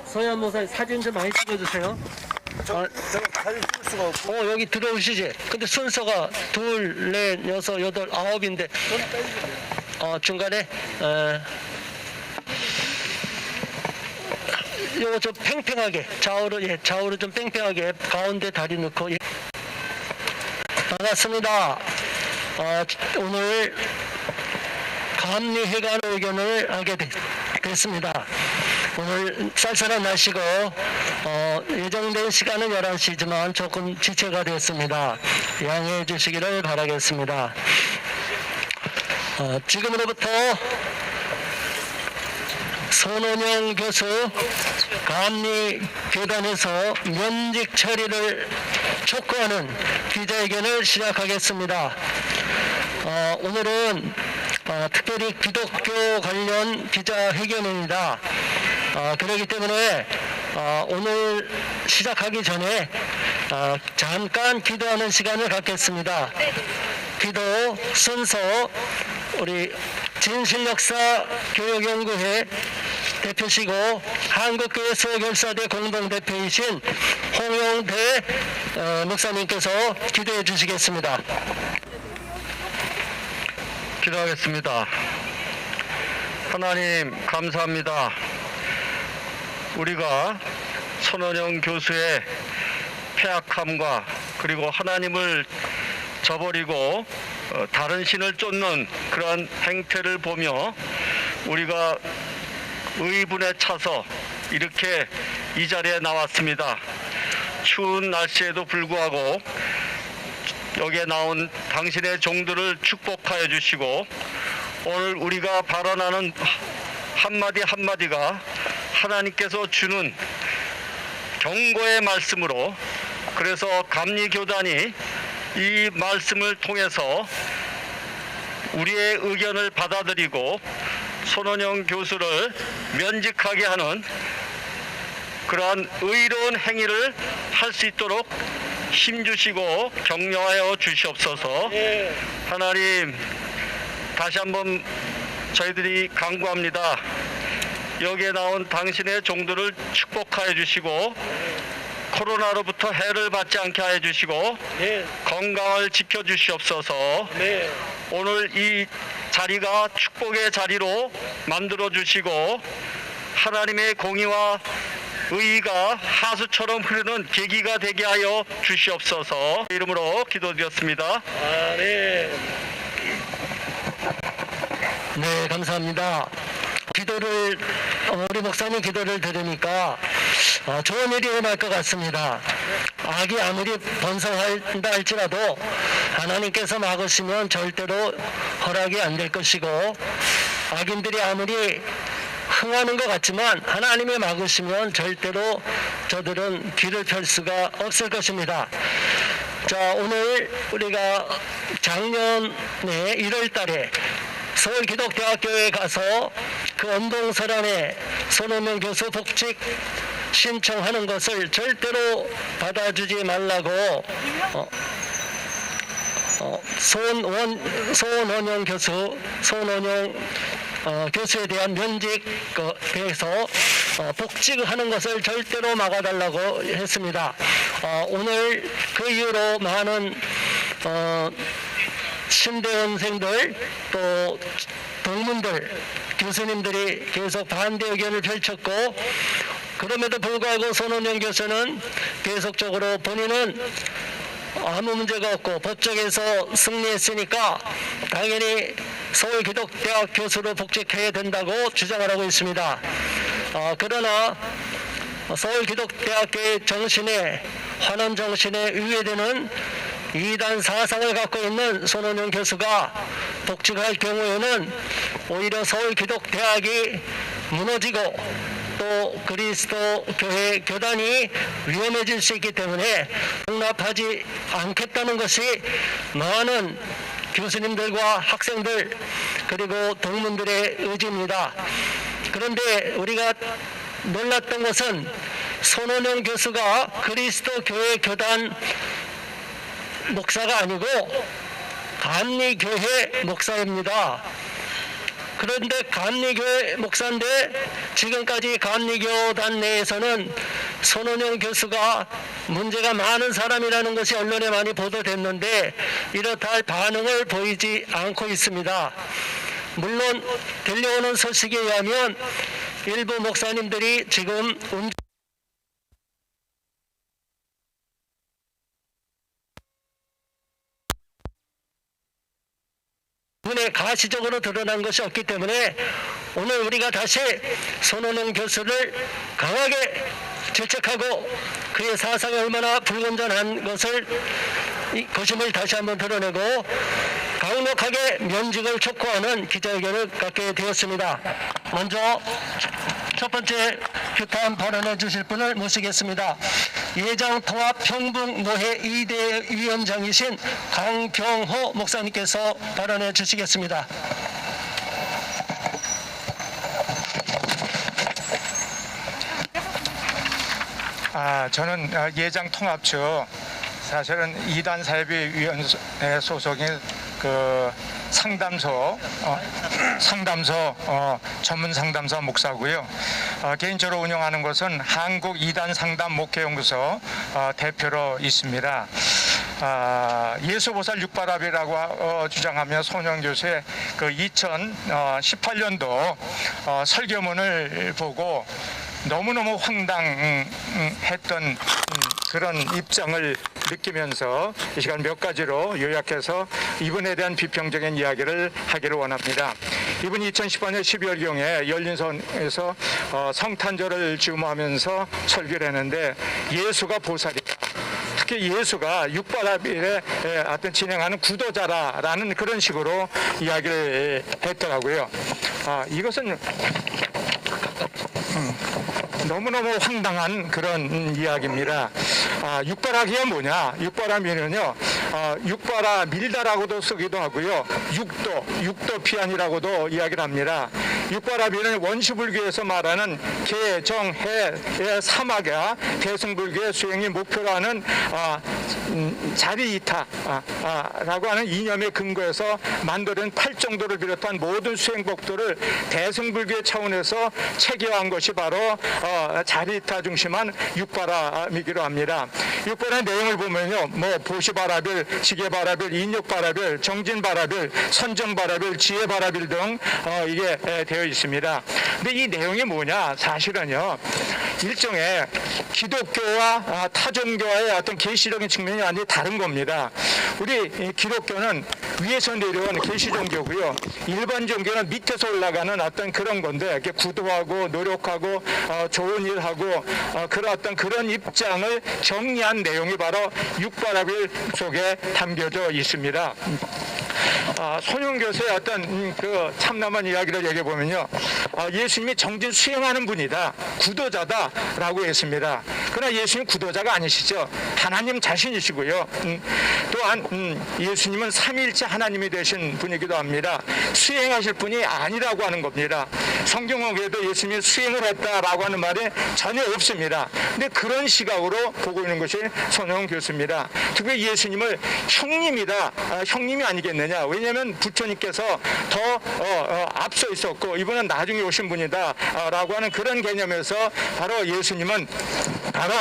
서현 목사님 사진 좀 많이 찍어주세요. 제가 사진 찍을 수가 없고. 여기 들어오시지. 근데 순서가 둘, 넷, 여섯, 여덟, 아홉인데. 중간에, 요거 좀 팽팽하게, 좌우로 좀 팽팽하게, 가운데 다리 넣고. 예. 반갑습니다. 오늘 감리회관 의견을 하게 됐습니다. 오늘 쌀쌀한 날씨고 예정된 시간은 11시지만 조금 지체가 됐습니다. 양해해 주시기를 바라겠습니다. 지금으로부터 손원영 교수 감리교단에서 면직 처리를 촉구하는 기자회견을 시작하겠습니다. 오늘은 특별히 기독교 관련 기자회견입니다. 그렇기 때문에 오늘 시작하기 전에 잠깐 기도하는 시간을 갖겠습니다. 기도 순서 우리 진실역사 교육연구회 대표시고 한국교회 수호결사대 공동대표이신 홍용대 목사님께서 기도해 주시겠습니다. 기도하겠습니다. 하나님 감사합니다. 우리가 손원영 교수의 폐악함과 그리고 하나님을 저버리고 다른 신을 쫓는 그러한 행태를 보며 우리가 의분에 차서 이렇게 이 자리에 나왔습니다. 추운 날씨에도 불구하고 여기에 나온 당신의 종들을 축복하여 주시고 오늘 우리가 발언하는 한마디 한마디가 하나님께서 주는 경고의 말씀으로, 그래서 감리교단이 이 말씀을 통해서 우리의 의견을 받아들이고 손원영 교수를 면직하게 하는 그러한 의로운 행위를 할 수 있도록 힘주시고 격려하여 주시옵소서. 하나님, 다시 한번 저희들이 간구합니다. 여기에 나온 당신의 종들을 축복하여 주시고 코로나로부터 해를 받지 않게 하여 주시고 건강을 지켜 주시옵소서. 오늘 이 자리가 축복의 자리로 만들어 주시고 하나님의 공의와 의의가 하수처럼 흐르는 계기가 되게 하여 주시옵소서. 이름으로 기도드렸습니다. 네, 감사합니다. 우리 목사님 기도를 들으니까 좋은 일이 일어날 것 같습니다. 악이 아무리 번성한다 할지라도 하나님께서 막으시면 절대로 허락이 안 될 것이고, 악인들이 아무리 흥하는 것 같지만 하나님이 막으시면 절대로 저들은 길을 펼 수가 없을 것입니다. 자, 오늘 우리가 작년에 1월 달에 서울기독대학교에 가서 그 언동설안에 손원영 교수 복직 신청하는 것을 절대로 받아주지 말라고 손원영 교수에 대한 면직에서 복직하는 것을 절대로 막아달라고 했습니다. 오늘 그 이후로 많은 신대원생들 또 동문들 교수님들이 계속 반대 의견을 펼쳤고, 그럼에도 불구하고 손원영 교수는 계속적으로 본인은 아무 문제가 없고 법정에서 승리했으니까 당연히 서울기독대학 교수로 복직해야 된다고 주장을 하고 있습니다. 그러나 서울기독대학교의 정신에, 환원 정신에 위배되는 이단 사상을 갖고 있는 손원영 교수가 복직할 경우에는 오히려 서울기독대학이 무너지고 또 그리스도 교회 교단이 위험해질 수 있기 때문에 용납하지 않겠다는 것이 많은 교수님들과 학생들 그리고 동문들의 의지입니다. 그런데 우리가 놀랐던 것은 손원영 교수가 그리스도 교회 교단 목사가 아니고 감리교회 목사입니다. 그런데 감리교회 목사인데 지금까지 감리교단 내에서는 손원영 교수가 문제가 많은 사람이라는 것이 언론에 많이 보도됐는데 이렇다 할 반응을 보이지 않고 있습니다. 물론 들려오는 소식에 의하면 일부 목사님들이 지금 눈에 가시적으로 드러난 것이 없기 때문에 오늘 우리가 다시 손원영 교수를 강하게 질책하고 그의 사상이 얼마나 불건전한 것임을 다시 한번 드러내고 강력하게 면직을 촉구하는 기자회견을 갖게 되었습니다. 먼저 첫 번째 규탄 발언해 주실 분을 모시겠습니다. 예장통합평북노회 2대 위원장이신 강경호 목사님께서 발언해 주시겠습니다. 저는 예장통합 측 사실은 2단 사회비위원회 소속인 그 상담소 전문 상담소 목사고요. 개인적으로 운영하는 것은 한국 2단 상담 목회연구소 대표로 있습니다. 예수보살 육바랍이라고 주장하며 손영 교수의 그 2018년도 설교문을 보고 너무너무 황당했던 그런 입장을 느끼면서 이 시간 몇 가지로 요약해서 이분에 대한 비평적인 이야기를 하기를 원합니다. 이분이 2018년 12월경에 열린선에서 성탄절을 즈음하면서 설교를 했는데 예수가 보살이다. 특히 예수가 육바라빌에 어떤 진행하는 구도자라는 그런 식으로 이야기를 했더라고요. 이것은 너무너무 황당한 그런 이야기입니다. 육바라기가 뭐냐? 육바라밀은요, 육바라 밀다라고도 쓰기도 하고요, 육도 피안이라고도 이야기를 합니다. 육바라밀은 원시불교에서 말하는 개, 정, 해의 사막야 대승불교의 수행이 목표로 하는 자리이타라고 하는 이념의 근거에서 만들어낸 팔정도를 비롯한 모든 수행법도를 대승불교의 차원에서 체계화한 것이 바로 자리이타 중심한 육바람이기로 합니다. 육바람의 내용을 보면요, 뭐 보시바라빌, 지게바라빌, 인욕바라빌, 정진바라빌, 선정바라빌, 지혜바라빌 등 이게 되어 있습니다. 근데 이 내용이 뭐냐? 사실은요, 일종의 기독교와 타종교와의 어떤 계시적인 측면이 완전히 다른 겁니다. 우리 기독교는 위에서 내려온 계시 종교고요, 일반 종교는 밑에서 올라가는 어떤 그런 건데, 이렇게 구도하고 노력하고 좋은 일하고 그런 입장을 정리한 내용이 바로 육바라빌 속에 담겨져 있습니다. 손영 교수의 어떤 그 참남한 이야기를 얘기해 보면요, 예수님이 정진 수행하는 분이다, 구도자다라고 했습니다. 그러나 예수님 구도자가 아니시죠. 하나님 자신이시고요. 또한 예수님은 삼위일체 하나님이 되신 분이기도 합니다. 수행하실 분이 아니라고 하는 겁니다. 성경에도 예수님이 수행을 했다라고 하는 말이 전혀 없습니다. 근데 그런 시각으로 보고 있는 것이 손영 교수입니다. 특히 예수님을 형님이다, 형님이 아니겠느냐. 왜냐하면 부처님께서 더 앞서 있었고 이분은 나중에 오신 분이다 라고 하는 그런 개념에서 바로 예수님은 바로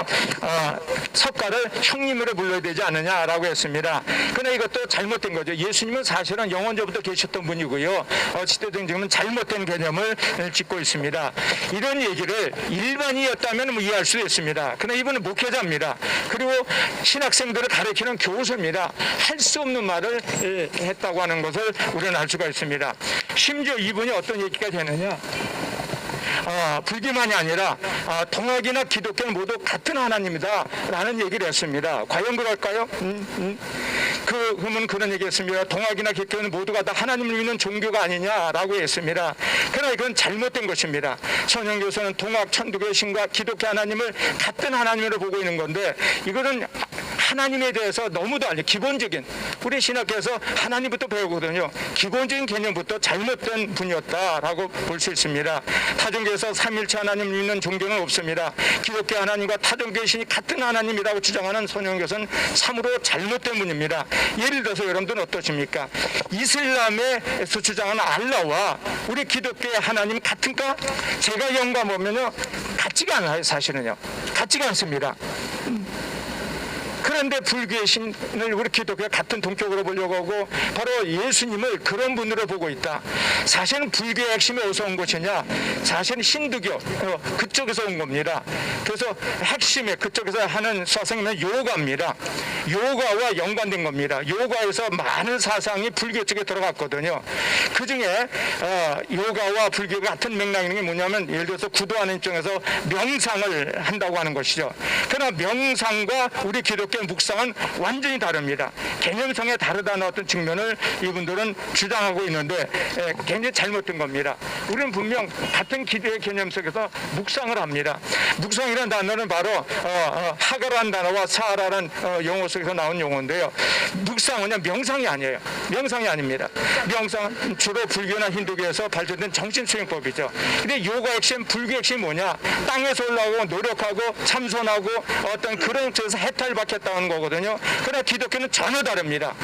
석가를 형님으로 불러야 되지 않느냐라고 했습니다. 그러나 이것도 잘못된 거죠. 예수님은 사실은 영원전부터 계셨던 분이고요, 시대적 지금은 잘못된 개념을 짓고 있습니다. 이런 얘기를 일반이었다면 뭐 이해할 수 있습니다. 그러나 이분은 목회자입니다. 그리고 신학생들을 가르치는 교수입니다. 할 수 없는 말을 했다고 하는 것을 우리는 알 수가 있습니다. 심지어 이분이 어떤 얘기가 되느냐, 불교만이 아니라 동학이나 기독교는 모두 같은 하나님이다 라는 얘기를 했습니다. 과연 그럴까요? 그러면 그런 얘기했습니다. 동학이나 기독교는 모두가 다 하나님을 믿는 종교가 아니냐라고 했습니다. 그러나 이건 잘못된 것입니다. 손영 교수는 동학 천주교의 신과 기독교 하나님을 같은 하나님으로 보고 있는 건데, 이거는 하나님에 대해서 너무도 알려 기본적인 우리 신학교에서 하나님부터 배우거든요. 기본적인 개념부터 잘못된 분이었다라고 볼 수 있습니다. 타종교에서 삼일체 하나님 믿는 종교는 없습니다. 기독교 하나님과 타종교의 신이 같은 하나님이라고 주장하는 손영교는 참으로 잘못된 분입니다. 예를 들어서 여러분들은 어떠십니까? 이슬람에서 주장하는 알라와 우리 기독교의 하나님 같은가? 제가 영감 보면요 같지가 않아요. 사실은요 같지가 않습니다. 그런데 불교의 신을 우리 기독교가 같은 동격으로 보려고 하고 바로 예수님을 그런 분으로 보고 있다. 사실은 불교의 핵심이 어디서 온 것이냐? 사실은 힌두교 그쪽에서 온 겁니다. 그래서 핵심에 그쪽에서 하는 사상은 요가입니다. 요가와 연관된 겁니다. 요가에서 많은 사상이 불교 쪽에 들어갔거든요. 그중에 요가와 불교가 같은 맥락이 있는 게 뭐냐면 예를 들어서 구도하는 입장에서 명상을 한다고 하는 것이죠. 그러나 명상과 우리 기독교 묵상은 완전히 다릅니다. 개념상에 다르다는 어떤 측면을 이분들은 주장하고 있는데 굉장히 잘못된 겁니다. 우리는 분명 같은 기도의 개념 속에서 묵상을 합니다. 묵상이라는 단어는 바로 하가라는 단어와 사하라는 용어 속에서 나온 용어인데요. 묵상은 명상이 아니에요. 명상이 아닙니다. 명상은 주로 불교나 힌두교에서 발전된 정신수행법이죠. 근데 요가 핵심, 불교 핵심이 뭐냐? 땅에서 올라오고 노력하고 참선하고 어떤 그런 쪽에서 해탈받겠다 하는 거거든요. 그러나 기독교는 전혀 다릅니다.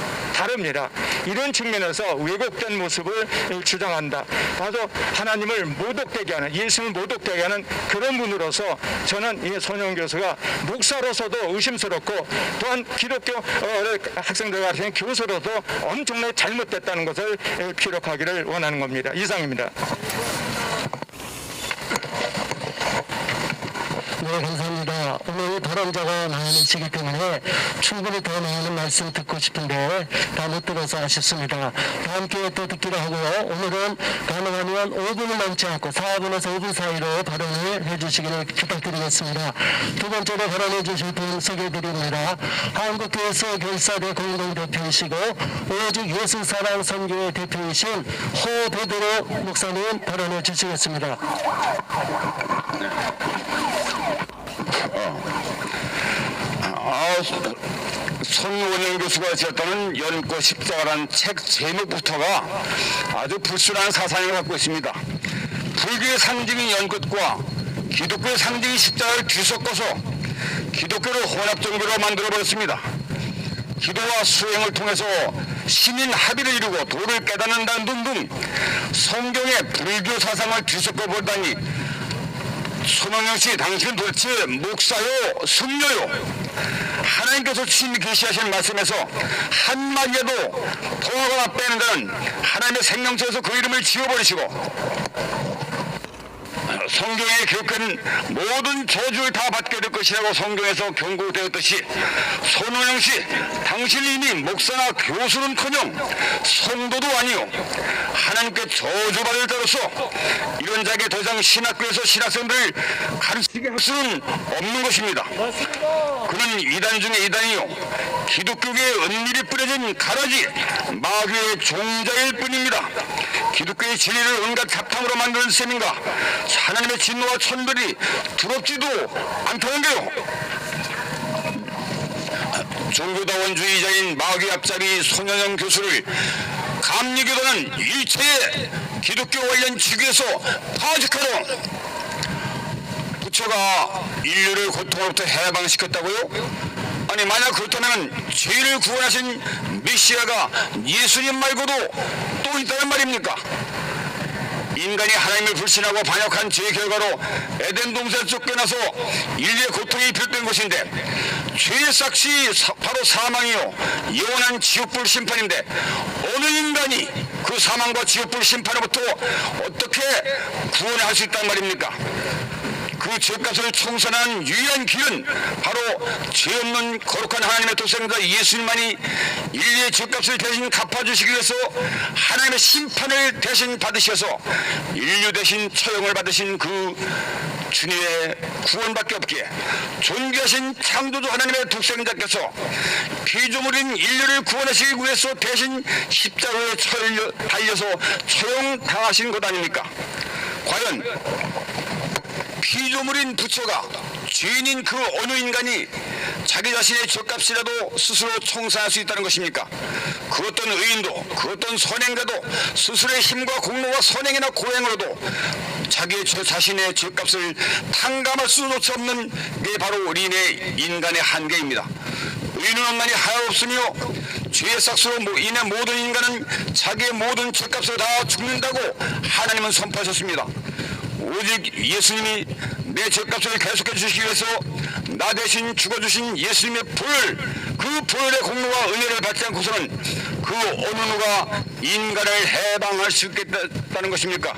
이런 측면에서 왜곡된 모습을 주장한다. 바로 하나님을 모독되게 하는, 예수를 모독되게 하는 그런 분으로서 저는 이 손영 교수가 목사로서도 의심스럽고 또한 기독교 학생들 같은 교수로도 엄청나게 잘못됐다는 것을 기록하기를 원하는 겁니다. 이상입니다. 네, 감사합니다. 오늘 발언자가 많으시기 때문에 충분히 더 많은 말씀 듣고 싶은데 다 못 들어서 아쉽습니다. 다음 기회에 또 듣기로 하고요. 오늘은 가능하면 5분을 넘지 않고 4분에서 5분 사이로 발언을 해주시기를 부탁드리겠습니다. 두 번째로 발언해 주실 분 소개해드립니다. 한국교회에서 결사대 공동대표이시고 오직 예수사랑 선교회 대표이신 호베드로 목사님 발언해 주시겠습니다. 손원영 교수가 지었다는 연꽃 십자가라는 책 제목부터가 아주 불순한 사상을 갖고 있습니다. 불교의 상징인 연꽃과 기독교의 상징인 십자가를 뒤섞어서 기독교를 혼합 종교로 만들어버렸습니다. 기도와 수행을 통해서 신인 합의를 이루고 도를 깨닫는다는 등등 성경의 불교 사상을 뒤섞어 보다니 손원영 씨, 당신은 도대체 목사요, 승려요? 하나님께서 친히 계시하신 말씀에서 한마디라도 더하거나 빼는 자는 하나님의 생명체에서 그 이름을 지워버리시고 성경에 기록된 모든 저주를 다 받게 될 것이라고 성경에서 경고되었듯이 손원영 씨, 당신이 이미 목사나 교수는커녕 성도도 아니요 하나님께 저주받을 자로서 이런 자에게 더 이상 신학교에서 신학생들을 가르치게 할 수는 없는 것입니다. 그는 이단 중에 이단이요 기독교계에 은밀히 뿌려진 가라지 마귀의 종자일 뿐입니다. 기독교의 진리를 온갖 잡탕으로 만드는 셈인가 하나님의 진노와 천벌이 두렵지도 않다는데요. 종교다원주의자인 마귀 앞잡이 손원영 교수를 감리교단은 일체의 기독교 관련 직위에서 파직하러 부처가 인류를 고통으로부터 해방시켰다고요? 아니 만약 그렇다면 죄를 구원하신 메시아가 예수님 말고도 또 있다는 말입니까? 인간이 하나님을 불신하고 반역한 죄의 결과로 에덴 동산에서 쫓겨나서 인류의 고통이 비롯된 것인데 죄의 삭시 바로 사망이요 영원한 지옥불 심판인데 어느 인간이 그 사망과 지옥불 심판으로부터 어떻게 구원할 수 있단 말입니까? 그 죄값을 청산하는 유일한 길은 바로 죄 없는 거룩한 하나님의 독생자 예수님만이 인류의 죄값을 대신 갚아주시기 위해서 하나님의 심판을 대신 받으셔서 인류 대신 처형을 받으신 그 주님의 구원밖에 없기에 존귀하신 창조주 하나님의 독생자께서 피조물인 인류를 구원하시기 위해서 대신 십자가에 달려서 처형당하신 것 아닙니까? 과연 피조물인 부처가 죄인인 그 어느 인간이 자기 자신의 죗값이라도 스스로 청산할 수 있다는 것입니까? 그 어떤 의인도 그 어떤 선행자도 스스로의 힘과 공로와 선행이나 고행으로도 자신의 죗값을 탕감할 수조차 없는 게 바로 우리의 인간의 한계입니다. 의인은 없나니 하옵으며 죄의 삭수로 인해 모든 인간은 자기의 모든 죗값을 다 죽는다고 하나님은 선포하셨습니다. 오직 예수님이 내 죗값을 계속해 주시기 위해서 나 대신 죽어주신 예수님의 그 불의 공로와 은혜를 받지 않고서는 그 어느 누가 인간을 해방할 수 있겠다는 것입니까?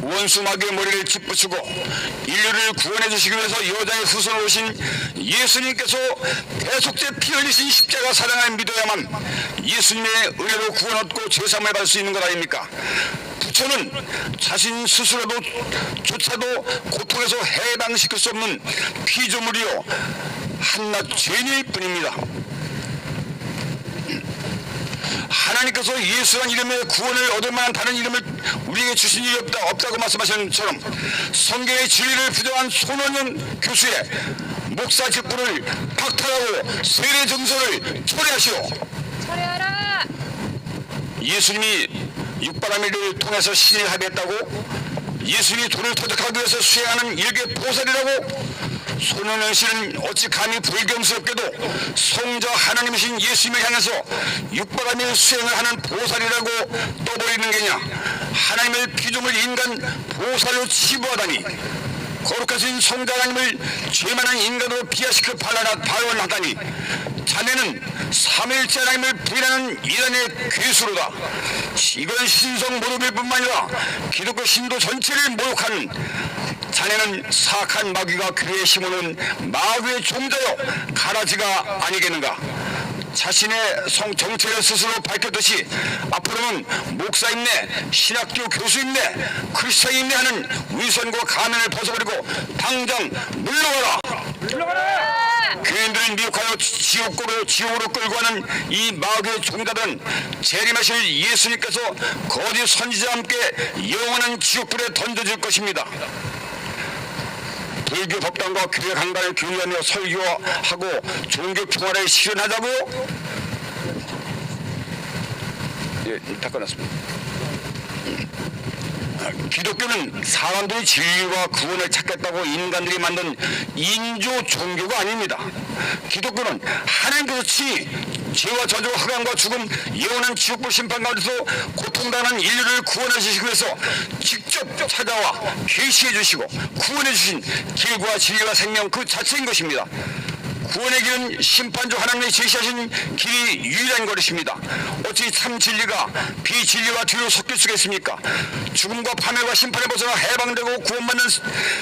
원수 마귀의 머리를 짚부수고 인류를 구원해 주시기 위해서 여자의 후손으로 오신 예수님께서 대속제 피 흘리신 십자가 사랑을 믿어야만 예수님의 은혜로 구원 얻고 죄사함을 받을 수 있는 것 아닙니까? 부처는 자신 스스로조차도 고통에서 해방시킬 수 없는 피조물이요 한낱 죄인일 뿐입니다. 하나님께서 예수란 이름의 구원을 얻을 만한 다른 이름을 우리에게 주신 일이 없다고 말씀하신 것처럼 성경의 진리를 부정한 손원영 교수의 목사 직분을 박탈하고 세례 정서를 철회하시오. 철회하라. 예수님이 육바라밀을 통해서 신을 합의했다고 예수님이 돈을 터득하기 위해서 수행하는 일개 보살이라고 손원영 씨는 어찌 감히 불경스럽게도 성자 하나님이신 예수님을 향해서 육바라밀 수행을 하는 보살이라고 떠버리는 게냐? 하나님의 피조물 인간 보살로 치부하다니 거룩하신 성자 하나님을 죄 많은 인간으로 비하시켜 발언하다니 자네는 삼위일체 하나님을 부인하는 이단의 괴수로다. 이건 신성 모독일 뿐만 아니라 기독교 신도 전체를 모욕하는 자네는 사악한 마귀가 귀에 심어놓은 마귀의 종자여 가라지가 아니겠는가? 자신의 정체를 스스로 밝혔듯이 앞으로는 목사임내, 신학교 교수임내, 크리스천임내 하는 위선과 가면을 벗어버리고 당장 물러가라! 교인들을 미혹하여 지옥으로 끌고 가는 이 마귀의 종자들은 재림하실 예수님께서 거짓 선지자와 함께 영원한 지옥불에 던져질 것입니다. 불교 법당과 교회 강단을 교류하며 설교하고 종교 평화를 실현하자고요? 예, 다 끝났습니다. 기독교는 사람들이 진리와 구원을 찾겠다고 인간들이 만든 인조 종교가 아닙니다. 기독교는 하나님께서 친히 죄와 저주, 흑암과 죽음, 영원한 지옥불 심판 가운데서 고통당하는 인류를 구원해 주시기 위해서 직접 찾아와 계시해 주시고 구원해 주신 길과 진리와 생명 그 자체인 것입니다. 구원의 길은 심판주 하나님이 제시하신 길이 유일한 것입니다. 어찌 참 진리가 비진리와 뒤로 섞일 수가 있습니까? 죽음과 파멸과 심판에 벗어나 해방되고 구원받는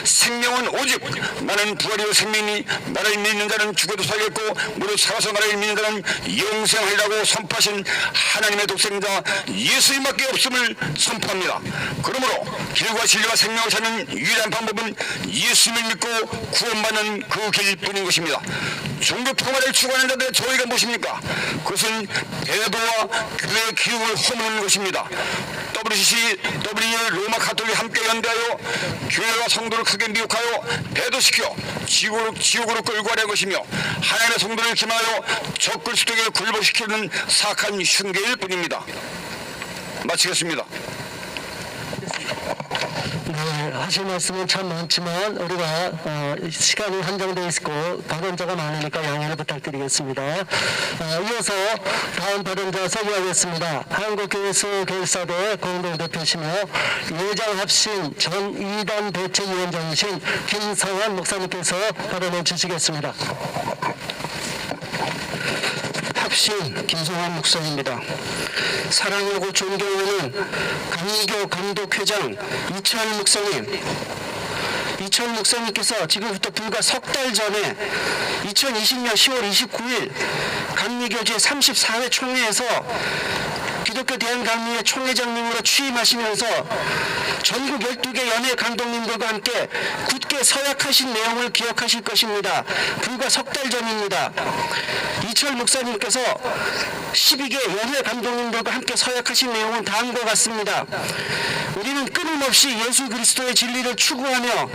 생명은 오직 나는 부활이요 생명이 나를 믿는 자는 죽어도 살겠고 무릇 살아서 나를 믿는 자는 영생하리라고 선포하신 하나님의 독생자 예수님밖에 없음을 선포합니다. 그러므로 길과 진리와 생명을 찾는 유일한 방법은 예수님을 믿고 구원받는 그 길뿐인 것입니다. 종교 평화를 추구하는 자들의 저희가 무엇입니까? 그것은 배도와 교회의 기록을 허무는 것입니다. WCC, WE, 로마 가톨릭 함께 연대하여 교회와 성도를 크게 미혹하여 배도시켜 지옥으로 끌고 가려는 것이며 하나님의 성도를 기만하여 적그리스도에게 굴복시키는 사악한 흉계일 뿐입니다. 마치겠습니다. 네, 하실 말씀은 참 많지만 우리가 시간이 한정되어 있고 발언자가 많으니까 양해를 부탁드리겠습니다. 이어서 다음 발언자 소개하겠습니다. 한국교회수 교육사대 공동대표시며 예장합신 전 2단 대책위원장이신 김성환 목사님께서 발언해 주시겠습니다. 합신 김성환 목사입니다. 사랑하고 존경하는 강의교 감독회장 이철 목사님, 이철 목사님께서 지금부터 불과 석 달 전에 2020년 10월 29일 감리교제 34회 총회에서 기독교 대한감리회 총회장님으로 취임하시면서 전국 12개 연회 감독님들과 함께 굳게 서약하신 내용을 기억하실 것입니다. 불과 석 달 전입니다. 이철 목사님께서 12개 연회 감독님들과 함께 서약하신 내용은 다음과 같습니다. 우리는 끊임없이 예수 그리스도의 진리를 추구하며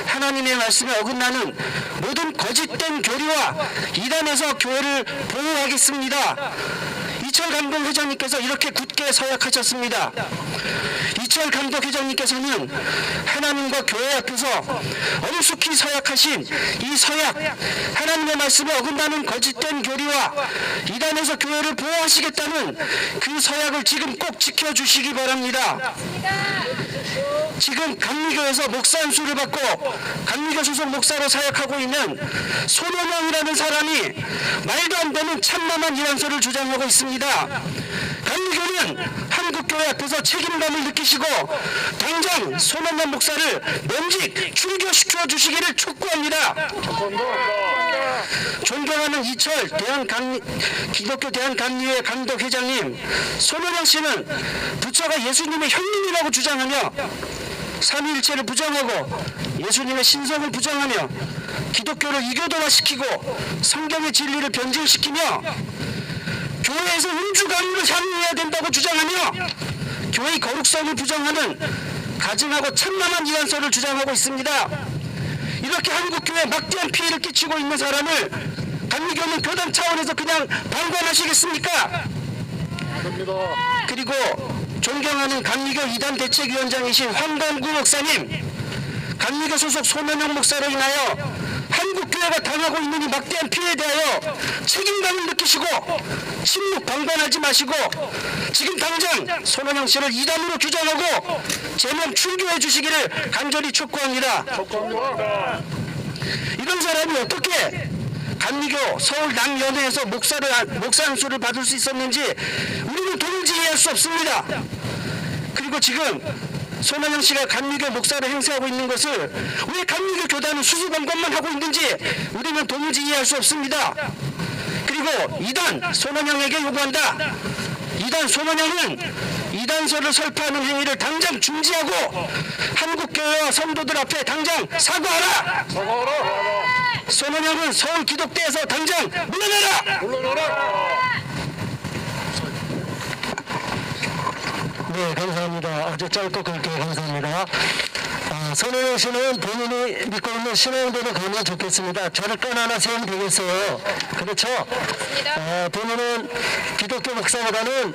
하나님의 말씀에 어긋나는 모든 거짓된 교리와 이단에서 교회를 보호하겠습니다. 이철 감독 회장님께서 이렇게 굳게 서약하셨습니다. 이철 감독 회장님께서는 하나님과 교회 앞에서 엄숙히 서약하신 이 서약, 하나님의 말씀에 어긋나는 거짓된 교리와 이단에서 교회를 보호하시겠다는 그 서약을 지금 꼭 지켜주시기 바랍니다. 지금 감리교에서 목사 안수를 받고 감리교 소속 목사로 사역하고 있는 손원영이라는 사람이 말도 안 되는 참담한 이단설을 주장하고 있습니다. 감리교는 한국교회 앞에서 책임감을 느끼시고 당장 손원영 목사를 면직 출교시켜 주시기를 촉구합니다. 존경하는 이철 기독교 대한감리회 감독회장님, 손원영 씨는 부처가 예수님의 형님이라고 주장하며 삼위일체를 부정하고 예수님의 신성을 부정하며 기독교를 이교도화시키고 성경의 진리를 변질시키며 교회에서 음주가무를 향유해야 된다고 주장하며 교회의 거룩성을 부정하는 가증하고 참남한 이단설을 주장하고 있습니다. 이렇게 한국교회에 막대한 피해를 끼치고 있는 사람을 감리교는 교단 차원에서 그냥 방관하시겠습니까? 그리고 존경하는 감리교 이단 대책위원장이신 황건구 목사님, 감리교 소속 손원영 목사로 인하여 한국교회가 당하고 있는 이 막대한 피해에 대하여 책임감을 느끼시고 침묵 방관하지 마시고 지금 당장 손원영 씨를 이단으로 규정하고 제명 출교해 주시기를 간절히 촉구합니다. 이런 사람이 어떻게 감리교 서울 남연회에서 목사 안수를 받을 수 있었는지 우리는 도무지 이해할 수 없습니다. 그리고 지금 손원영 씨가 감리교 목사를 행세하고 있는 것을 왜 감리교 교단은 수수방관만 하고 있는지 우리는 도무지 이해할 수 없습니다. 그리고 이단 손원영에게 요구한다. 이단 손원영은 이단설을 설파하는 행위를 당장 중지하고 한국교회와 성도들 앞에 당장 사과하라. 손원영은 서울 기독대에서 당장 물러나라. 네, 감사합니다. 아주 짧고 굵게 감사합니다. 손원영 씨는 본인이 믿고 있는 신앙대로 가면 좋겠습니다. 저를 떠나나 세우면 되겠어요. 그렇죠? 본인은 기독교 목사보다는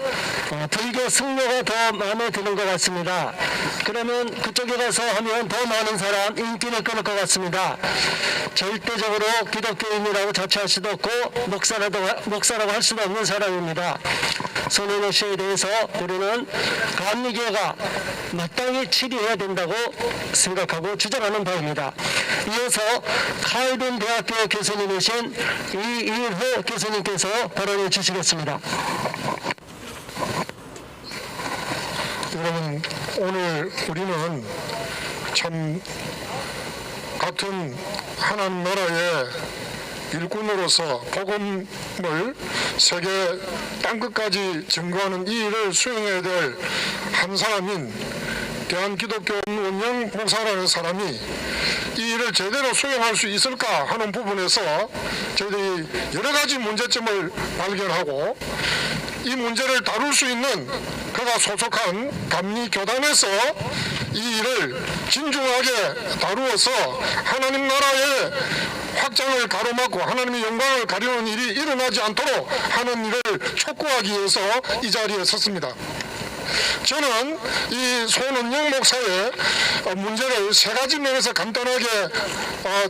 불교 승려가 더 마음에 드는 것 같습니다. 그러면 그쪽에 가서 하면 더 많은 사람 인기를 끌을 것 같습니다. 절대적으로 기독교인이라고 자처할 수도 없고 목사라고 할 수도 없는 사람입니다. 손원영 씨에 대해서 우리는 감리교가 마땅히 치리해야 된다고 생각하고 주장하는 바입니다. 이어서 칼빈 대학교 교수님이신 이일호 교수님께서 발언해 주시겠습니다. 여러분, 오늘 우리는 참 같은 하나님 나라의 일꾼으로서 복음을 세계 땅끝까지 증거하는 이 일을 수행해야 될 한 사람인 대한기독교 원영 목사라는 사람이 이 일을 제대로 수행할 수 있을까 하는 부분에서 저희들이 여러 가지 문제점을 발견하고 이 문제를 다룰 수 있는 그가 소속한 감리교단에서 이 일을 진중하게 다루어서 하나님 나라의 확장을 가로막고 하나님의 영광을 가리는 일이 일어나지 않도록 하는 일을 촉구하기 위해서 이 자리에 섰습니다. 저는 이 손원영 목사의 문제를 세 가지 면에서 간단하게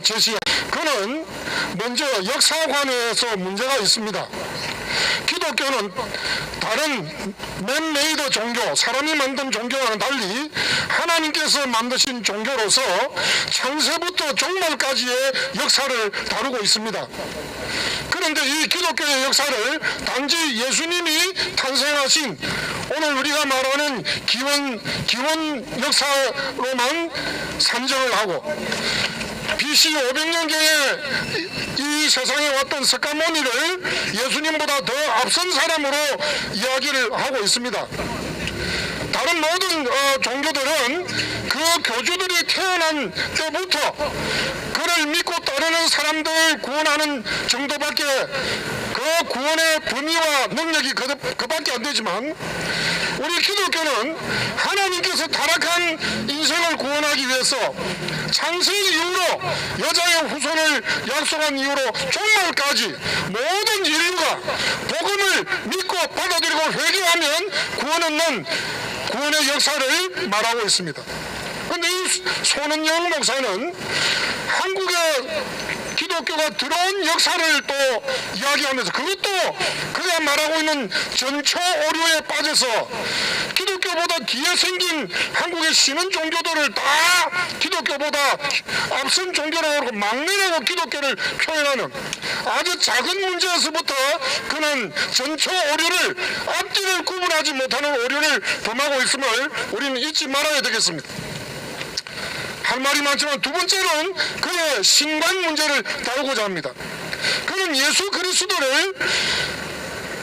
제시합니다. 그는 먼저 역사관에서 문제가 있습니다. 기독교는 다른 맨메이드 종교, 사람이 만든 종교와는 달리 하나님께서 만드신 종교로서 창세부터 종말까지의 역사를 다루고 있습니다. 그런데 이 기독교의 역사를 단지 예수님이 탄생하신 오늘 우리가 말하는 기원 역사로만 산정을 하고 BC 500년경에 이 세상에 왔던 석가모니를 예수님보다 더 앞선 사람으로 이야기를 하고 있습니다. 다른 모든 종교들은 그 교주들이 태어난 때부터 그를 믿고 따르는 사람들 구원하는 정도밖에 그 구원의 범위와 능력이 그밖에 안 되지만 우리 기독교는 하나님께서 타락한 인생을 구원하기 위해서 창세 이후로 여자의 후손을 약속한 이후로 종말까지 모든 인류가 복음을 믿고 받아들이고 회개하면 구원 얻는 구원의 역사를 말하고 있습니다. 그런데 이 손은영 목사는 한국의 기독교가 들어온 역사를 또 이야기하면서 그것도 그가 말하고 있는 전초 오류에 빠져서 기독교보다 뒤에 생긴 한국의 신흥 종교들을 다 기독교보다 앞선 종교라고 막내라고 기독교를 표현하는 아주 작은 문제에서부터 그는 전초 오류를 앞뒤를 구분하지 못하는 오류를 범하고 있음을 우리는 잊지 말아야 되겠습니다. 할 말이 많지만 두 번째는 그의 신관 문제를 다루고자 합니다. 그는 예수 그리스도를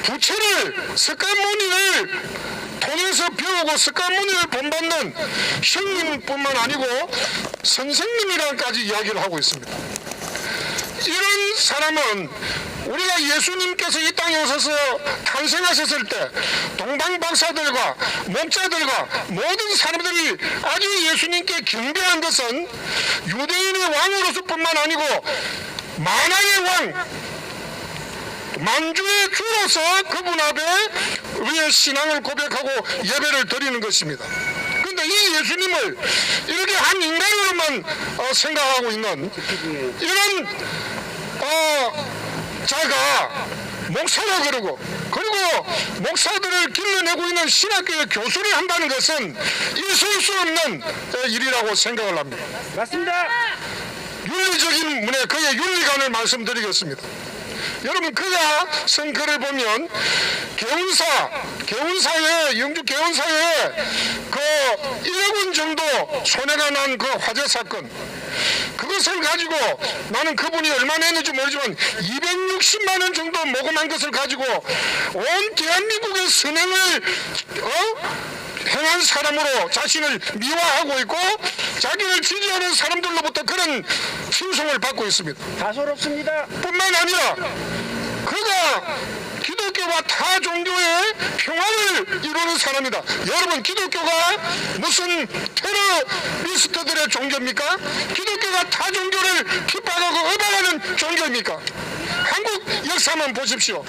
부처를 석가모니를 통해서 배우고 석가모니를 본받는 형님뿐만 아니고 선생님이라까지 이야기를 하고 있습니다. 이런 사람은 우리가 예수님께서 이 땅에 오셔서 탄생하셨을 때 동방 박사들과 목자들과 모든 사람들이 아주 예수님께 경배한 것은 유대인의 왕으로서뿐만 아니고 만왕의 왕 만주의 주로서 그분 앞에 우리의 신앙을 고백하고 예배를 드리는 것입니다. 그런데 이 예수님을 이렇게 한 인간으로만 생각하고 있는 이런 자가 목사라 그러고 그리고 목사들을 길러내고 있는 신학교의 교수를 한다는 것은 있을 수 없는 일이라고 생각을 합니다. 맞습니다. 윤리적인 문제, 그의 윤리관을 말씀드리겠습니다. 여러분 그가 쓴 글을 보면 개운사에 영주 개운사에 그 1억 원 정도 손해가 난 그 화재 사건 그것을 가지고 나는 그분이 얼마나 했는지 모르지만 260만 원 정도 모금한 것을 가지고 온 대한민국의 선행을 행한 사람으로 자신을 미화하고 있고 자기를 지지하는 사람들로부터 그런 칭송을 받고 있습니다. 다소롭습니다. 뿐만 아니라 그가 기독교와 타 종교의 평화를 이루는 사람이다. 여러분 기독교가 무슨 테러리스트들의 종교입니까? 기독교가 타 종교를 핍박하고 어방하는 종교입니까? 한국 역사만 보십시오.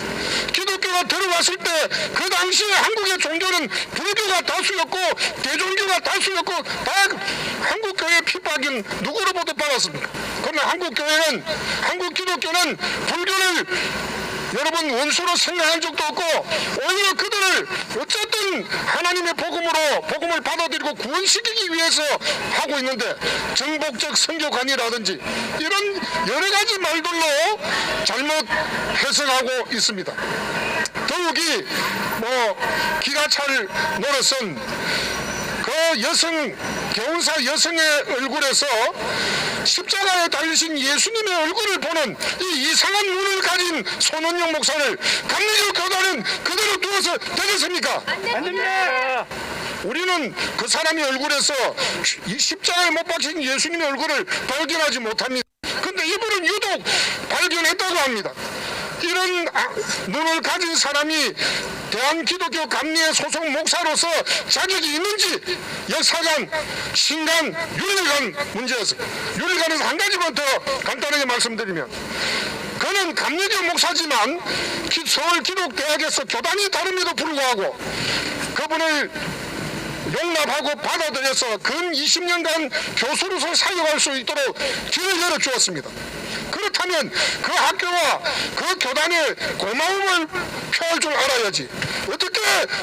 기독교가 들어왔을 때 그 당시에 한국의 종교는 불교가 다수였고 대종교가 다수였고 다 한국 교회 핍박은 누구로부터 받았습니까? 그러나 한국 기독교는 불교를 여러분 원수로 생각한 적도 없고 오히려 그들을 어쨌든 하나님의 복음을 받아들이고 구원시키기 위해서 하고 있는데 정복적 선교관이라든지 이런 여러 가지 말들로 잘못 해석하고 있습니다. 더욱이 기가 찰 노릇은 그 개운사 여성의 얼굴에서 십자가에 달리신 예수님의 얼굴을 보는 이 이상한 눈을 가진 손은영 목사를 감리교 교단은 그대로 두어서 되겠습니까? 안 됩니다. 우리는 그 사람의 얼굴에서 이 십자가에 못 박힌 예수님의 얼굴을 발견하지 못합니다. 그런데 이분은 유독 발견했다고 합니다. 이런 눈을 가진 사람이 대한기독교 감리의 소속 목사로서 자격이 있는지 역사관, 신관, 윤리관 문제에서 윤리관에서 한 가지만 더 간단하게 말씀드리면 그는 감리교 목사지만 서울기독대학에서 교단이 다름에도 불구하고 그분을 용납하고 받아들여서 근 20년간 교수로서 사역할 수 있도록 길을 열어주었습니다. 그렇다면 그 학교와 그 교단에 고마움을 표할 줄 알아야지 어떻게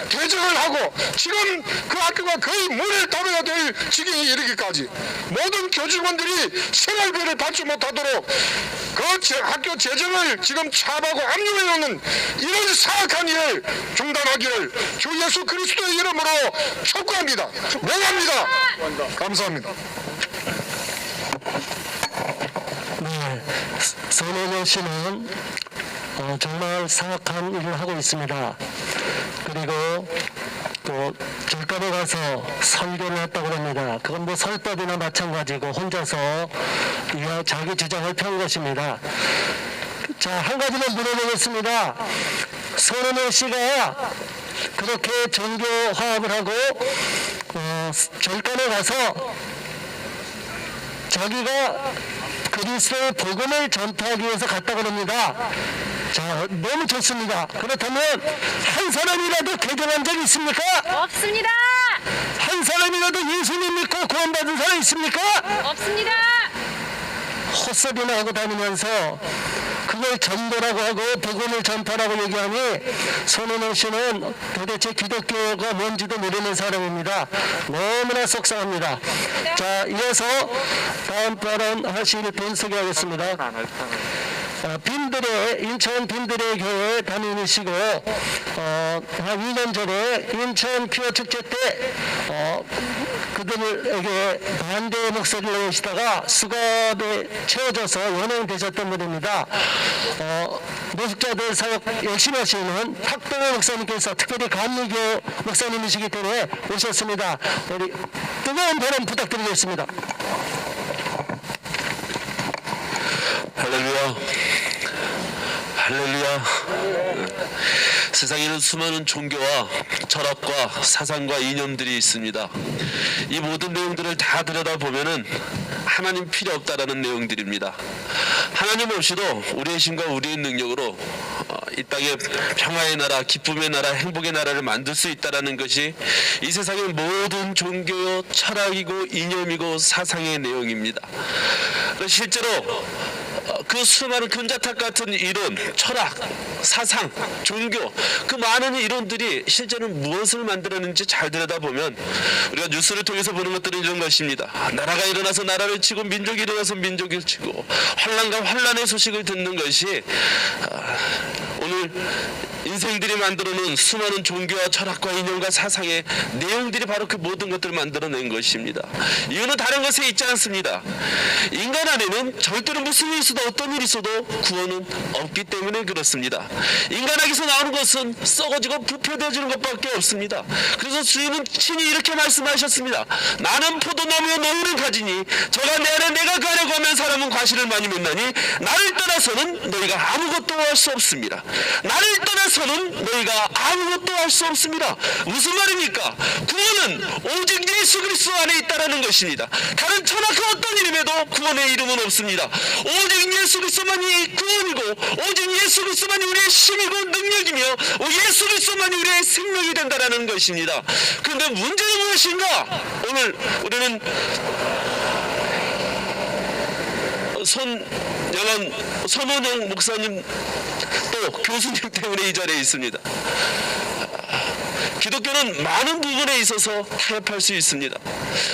개정을 하고 지금 그 학교가 거의 물에 달아야 될 지경에 이르기까지 모든 교직원들이 생활비를 받지 못하도록 그 학교 재정을 지금 차압하고 압류해오는 이런 사악한 일을 중단하기를 주 예수 그리스도의 이름으로 촉구합니다. 명합니다. 감사합니다. 손원영 씨는 정말 사악한 일을 하고 있습니다. 그리고 또 절간에 가서 설교를 했다고 합니다. 그건 뭐 설법이나 마찬가지고 혼자서 자기 주장을 펴는 것입니다. 자, 한 가지만 물어보겠습니다. 손원영 씨가 그렇게 종교 화합을 하고 절간에 가서 자기가 그리스도의 복음을 전파하기 위해서 갔다고 합니다. 자, 너무 좋습니다. 그렇다면 한 사람이라도 개종한 적 있습니까? 없습니다. 한 사람이라도 예수님 믿고 구원받은 사람 있습니까? 없습니다. 헛소리나 하고 다니면서 그걸 전도라고 하고 복음을 전파라고 얘기하니 손원영 씨는 도대체 기독교가 뭔지도 모르는 사람입니다. 너무나 속상합니다. 자, 이어서 다음 발언 하실 분 소개하겠습니다. 인천 빈들의 교회 담임이시고 한 2년 전에 인천 퀴어 축제 때 그들에게 반대의 목소리를 내시다가 수갑에 채워져서 연행되셨던 분입니다. 노숙자들 사역 열심히 하시는 탁동호 목사님께서 특별히 감리교 목사님이시기 때문에 오셨습니다. 우리 뜨거운 발언 부탁드리겠습니다. 할렐루야. 할렐루야. 세상에는 수많은 종교와 철학과 사상과 이념들이 있습니다. 이 모든 내용들을 다 들여다보면은 하나님 필요 없다라는 내용들입니다. 하나님 없이도 우리의 힘과 우리의 능력으로 이 땅에 평화의 나라, 기쁨의 나라, 행복의 나라를 만들 수 있다라는 것이 이 세상의 모든 종교, 철학이고 이념이고 사상의 내용입니다. 실제로 그 수많은 금자탑 같은 이론, 철학, 사상, 종교, 그 많은 이론들이 실제는 무엇을 만들었는지 잘 들여다보면 우리가 뉴스를 통해서 보는 것들은 이런 것입니다. 나라가 일어나서 나라를 치고 민족이 일어나서 민족을 치고 환란과 환란의 소식을 듣는 것이 오늘 인생들이 만들어놓은 수많은 종교와 철학과 이념과 사상의 내용들이 바로 그 모든 것들을 만들어낸 것입니다. 이유는 다른 것에 있지 않습니다. 인간 안에는 절대로 무슨 일이 있어도 어떤 일이 있어도 구원은 없기 때문에 그렇습니다. 인간에게서 나오는 것은 썩어지고 부패되어지는 것밖에 없습니다. 그래서 주님은 친히 이렇게 말씀하셨습니다. 나는 포도나무요 너희는 가지니 저가 내 안에 내가 그 안에 거하면 사람은 과실을 많이 맺나니 나를 떠나서는 너희가 아무것도 할 수 없습니다. 나를 떠나서는 너희가 아무것도 할 수 없습니다. 무슨 말입니까? 구원은 오직 예수 그리스도 안에 있다라는 것입니다. 다른 천하 그 어떤 이름에도 구원의 이름은 없습니다. 오직 예수 그리스도만이 구원이고 오직 예수 그리스도만이 우리의 힘이고 능력이며 예수 그리스도만이 우리의 생명이 된다라는 것입니다. 그런데 문제는 무엇인가? 오늘 우리는 손원영 목사님 또 교수님 때문에 이 자리에 있습니다. 기독교는 많은 부분에 있어서 타협할 수 있습니다.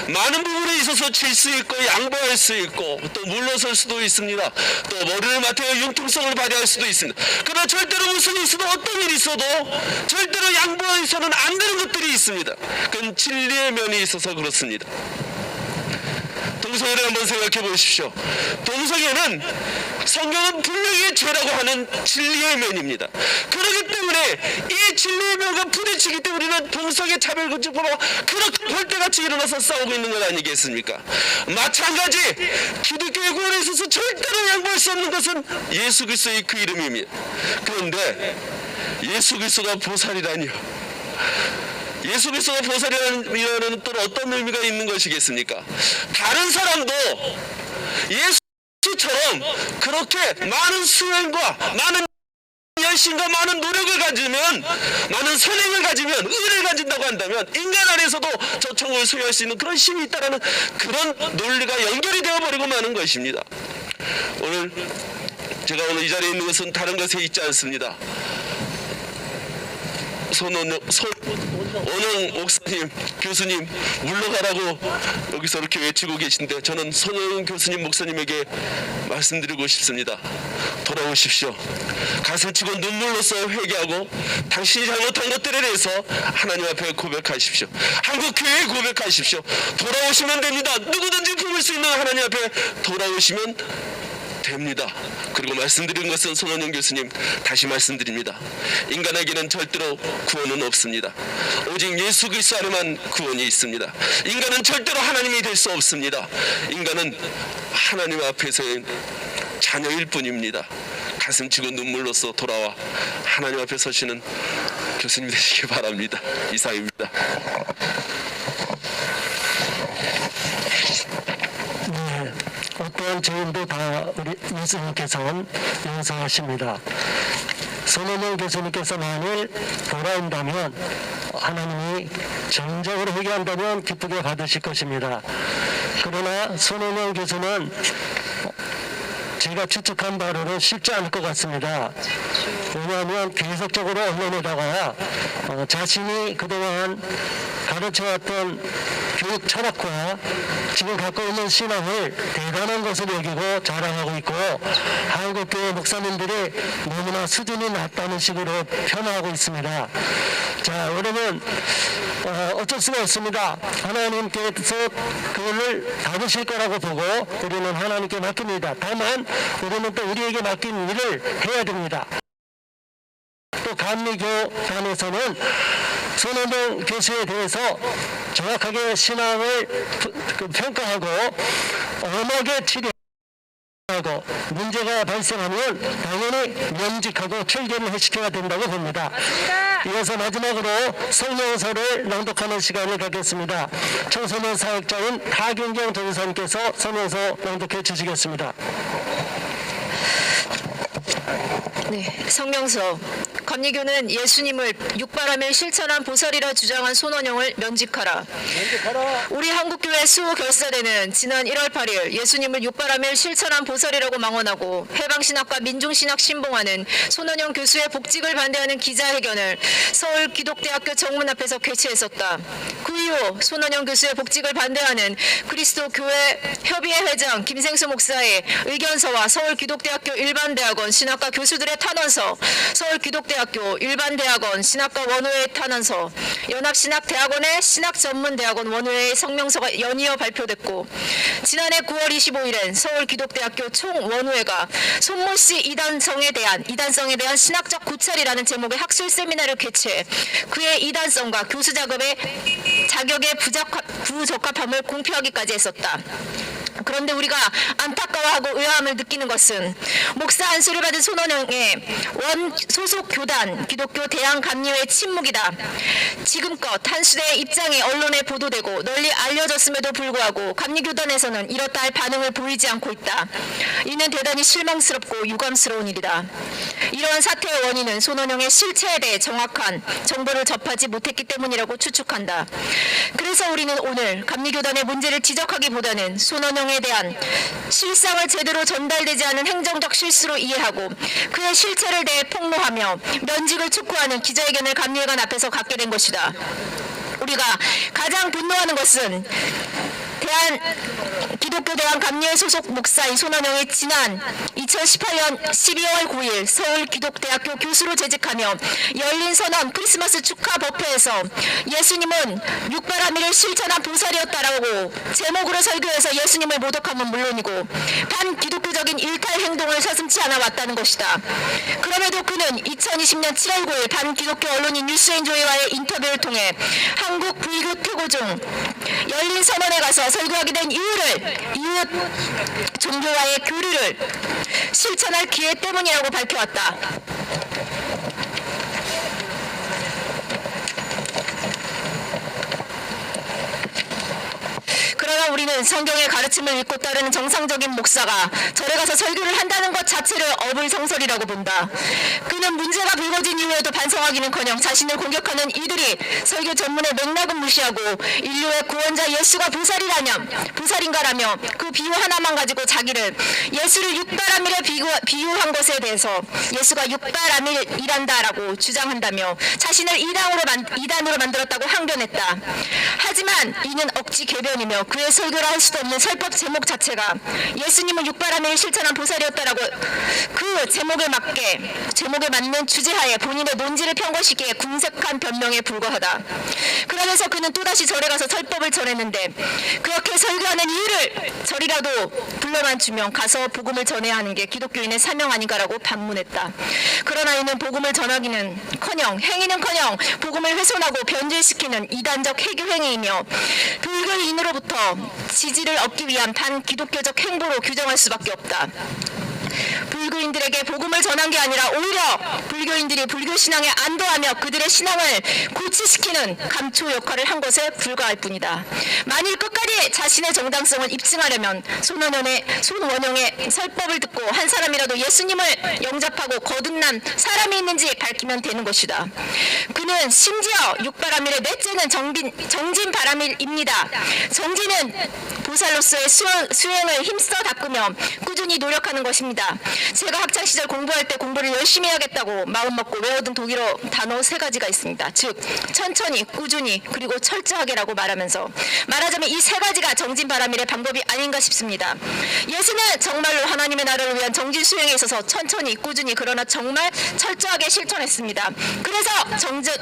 많은 부분에 있어서 질 수 있고 양보할 수 있고 또 물러설 수도 있습니다. 또 머리를 맞대어 융통성을 발휘할 수도 있습니다. 그러나 절대로 무슨 일이 있어도 어떤 일이 있어도 절대로 양보해서는 안 되는 것들이 있습니다. 그건 진리의 면이 있어서 그렇습니다. 동성애를 한번 생각해 보십시오. 동성애는 성경은 분명히 죄라고 하는 진리의 면입니다. 그렇기 때문에 이 진리의 면과 부딪히기 때문에 우리는 동성애 차별금지법으로 그렇게 벌떼같이 일어나서 싸우고 있는 것 아니겠습니까? 마찬가지 기독교의 구원에 있어서 절대로 양보할 수 없는 것은 예수 그리스도의 그 이름입니다. 그런데 예수 그리스도가 보살이라니요. 예수 그리스도가 보살이라는 또 어떤 의미가 있는 것이겠습니까? 다른 사람도 예수처럼 그렇게 많은 수행과 많은 열심과 많은 노력을 가지면 많은 선행을 가지면 의를 가진다고 한다면 인간 안에서도 저 천국을 소유할 수 있는 그런 힘이 있다는 그런 논리가 연결이 되어버리고 마는 것입니다. 제가 오늘 이 자리에 있는 것은 다른 것에 있지 않습니다. 손원영 목사님, 교수님 물러가라고 여기서 이렇게 외치고 계신데 저는 손원영 교수님, 목사님에게 말씀드리고 싶습니다. 돌아오십시오. 가슴치고 눈물로써 회개하고 당신이 잘못한 것들에 대해서 하나님 앞에 고백하십시오. 한국 교회에 고백하십시오. 돌아오시면 됩니다. 누구든지 품을 수 있는 하나님 앞에 돌아오시면 됩니다. 그리고 말씀드린 것은 손원영 교수님 다시 말씀드립니다. 인간에게는 절대로 구원은 없습니다. 오직 예수 그리스도 안에만 구원이 있습니다. 인간은 절대로 하나님이 될 수 없습니다. 인간은 하나님 앞에서의 자녀일 뿐입니다. 가슴 치고 눈물로써 돌아와 하나님 앞에 서시는 교수님 되시기 바랍니다. 이상입니다. 네, 어떠한 죄인도 다 우리 예수님께서는 용서하십니다. 손원영 교수님께서 만일 돌아온다면 하나님이 정적으로 회개한다면 기쁘게 받으실 것입니다. 그러나 손원영 교수는 제가 추측한 바로는 쉽지 않을 것 같습니다. 왜냐하면 계속적으로 언론에다가 자신이 그동안 가르쳐왔던 교육 철학과 지금 갖고 있는 신앙을 대단한 것을 여기고 자랑하고 있고 한국교회 목사님들이 너무나 수준이 낮다는 식으로 편하고 있습니다. 자, 그러면 어쩔 수가 없습니다. 하나님께서 그걸 다루실 거라고 보고 우리는 하나님께 맡깁니다. 다만 우리는 또 우리에게 맡긴 일을 해야 됩니다. 또 감리교단에서는 손원영 교수에 대해서 정확하게 신앙을 평가하고 엄하게 치료하고 문제가 발생하면 당연히 면직하고 철개를 해시켜야 된다고 봅니다. 이어서 마지막으로 성명서를 낭독하는 시간을 갖겠습니다. 청소년 사역자인 하경경 전사님께서 성명서 낭독해 주시겠습니다. 네, 성명서. 감리교는 예수님을 육바람에 실천한 보살이라 주장한 손원영을 면직하라. 우리 한국교회 수호 결사대는 지난 1월 8일 예수님을 육바람에 실천한 보살이라고 망언하고 해방신학과 민중신학 신봉하는 손원영 교수의 복직을 반대하는 기자회견을 서울 기독대학교 정문 앞에서 개최했었다. 그 이후 손원영 교수의 복직을 반대하는 그리스도교회 협의회 회장 김생수 목사의 의견서와 서울 기독대학교 일반대학원 신학과 교수들의 탄원서, 서울 기독대학교 일반대학원 신학과 원우회의 탄원서, 연합신학대학원의 신학전문대학원 원우회의 성명서가 연이어 발표됐고, 지난해 9월 25일엔 서울 기독대학교 총원우회가 손모씨 이단성에 대한 신학적 고찰이라는 제목의 학술 세미나를 개최해 그의 이단성과 교수 자격의 부적합함을 공표하기까지 했었다. 그런데 우리가 안타까워하고 의아함을 느끼는 것은 목사 안수를 받은 손원영의 원 소속 교단 기독교 대한감리회의 침묵이다. 지금껏 한수대의 입장이 언론에 보도되고 널리 알려졌음에도 불구하고 감리교단에서는 이렇다 할 반응을 보이지 않고 있다. 이는 대단히 실망스럽고 유감스러운 일이다. 이러한 사태의 원인은 손원영의 실체에 대해 정확한 정보를 접하지 못했기 때문이라고 추측한다. 그래서 우리는 오늘 감리교단의 문제를 지적하기보다는 손원영에 대한 실상을 제대로 전달되지 않은 행정적 실수로 이해하고 그의 실체를 대해 폭로하며 면직을 촉구하는 기자회견을 감리회관 앞에서 갖게 된 것이다. 우리가 가장 분노하는 것은 기독교 대한감리회 소속 목사인 손원영이 지난 2018년 12월 9일 서울 기독대학교 교수로 재직하며 열린 선언 크리스마스 축하 법회에서 예수님은 육바라밀을 실천한 보살이었다라고 제목으로 설교해서 예수님을 모독하면 물론이고 반기독교적인 일탈 행동을 서슴지 않아 왔다는 것이다. 그럼에도 그는 2020년 7월 9일 반기독교 언론인 뉴스앤조이와의 인터뷰를 통해 한국 불교 퇴고 중 열린 선언에 가서 설교하게 된 이유를 이웃 종교와의 교류를 실천할 기회 때문이라고 밝혀왔다. 그러나 우리는 성경의 가르침을 믿고 따르는 정상적인 목사가 절에 가서 설교를 한다는 것 자체를 어불성설이라고 본다. 그는 문제가 불거진 이후에도 반성하기는커녕 자신을 공격하는 이들이 설교 전문의 맥락은 무시하고 인류의 구원자 예수가 보살인가라며 그 비유 하나만 가지고 자기를 예수를 육바라밀에 비유한 것에 대해서 예수가 육바라밀이란다라고 주장한다며 자신을 이단으로 만들었다고 항변했다. 하지만 이는 억지 궤변이며 그의 설교를 할 수도 없는 설법 제목 자체가 예수님은 육바라밀을 실천한 보살이었다라고 그 제목에 맞는 주제하에 본인의 논지를 편 것이기에 궁색한 변명에 불과하다. 그러면서 그는 또다시 절에 가서 설법을 전했는데 그렇게 설교하는 이유를 절이 말이라도 불러만 주면 가서 복음을 전해야 하는 게 기독교인의 사명 아닌가라고 반문했다. 그러나 이는 복음을 전하기는커녕 행위는커녕 복음을 훼손하고 변질시키는 이단적 해교 행위이며 불교인으로부터 지지를 얻기 위한 반기독교적 행보로 규정할 수밖에 없다. 불교인들에게 복음을 전한 게 아니라 오히려 불교인들이 불교 신앙에 안도하며 그들의 신앙을 고치시키는 감초 역할을 한 것에 불과할 뿐이다. 만일 끝까지 자신의 정당성을 입증하려면 손원영의 설법을 듣고 한 사람이라도 예수님을 영접하고 거듭난 사람이 있는지 밝히면 되는 것이다. 그는 심지어 육바라밀의 넷째는 정진바라밀입니다. 정진은 보살로서의 수행을 힘써 닦으며 꾸준히 노력하는 것입니다. 제가 학창시절 공부할 때 공부를 열심히 해야겠다고 마음먹고 외워둔 독일어 단어 3가지가 있습니다. 즉 천천히, 꾸준히, 그리고 철저하게라고 말하자면 이 3가지가 정진바라밀의 방법이 아닌가 싶습니다. 예수는 정말로 하나님의 나라를 위한 정진 수행에 있어서 천천히, 꾸준히, 그러나 정말 철저하게 실천했습니다. 그래서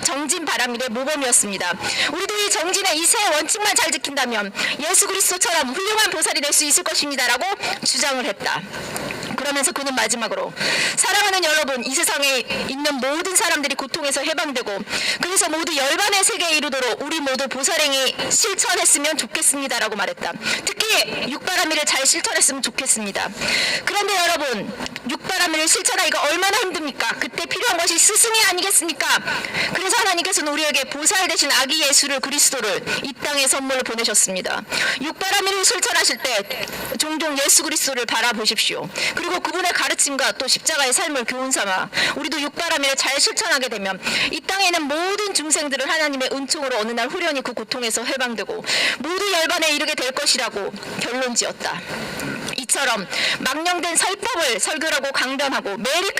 정진바라밀의 모범이었습니다. 우리도 이 정진의 이 3 원칙만 잘 지킨다면 예수 그리스도처럼 훌륭한 보살이 될 수 있을 것입니다라고 주장을 했다. 그러면서 그는 마지막으로 사랑하는 여러분, 이 세상에 있는 모든 사람들이 고통에서 해방되고 그래서 모두 열반의 세계에 이르도록 우리 모두 보살행위 실천했으면 좋겠습니다라고 말했다. 특히 육바라밀을 잘 실천했으면 좋겠습니다. 그런데 여러분, 육바라밀을 실천하기가 얼마나 힘듭니까? 그때 필요한 것이 스승이 아니겠습니까? 그래서 하나님께서는 우리에게 보살 대신 아기 예수를 그리스도를 이 땅에 선물로 보내셨습니다. 육바라밀을 실천하실 때 종종 예수 그리스도를 바라보십시오. 그리고 그분의 가르침과 또 십자가의 삶을 교훈삼아 우리도 육바라밀을 잘 실천하게 되면 이 땅에 있는 모든 중생들을 하나님의 은총으로 어느 날 후련히 그 고통에서 해방되고 모두 열반에 이르게 될 것이라고 결론지었다. 이처럼 망령된 설법을 설교라고 강변하고 메리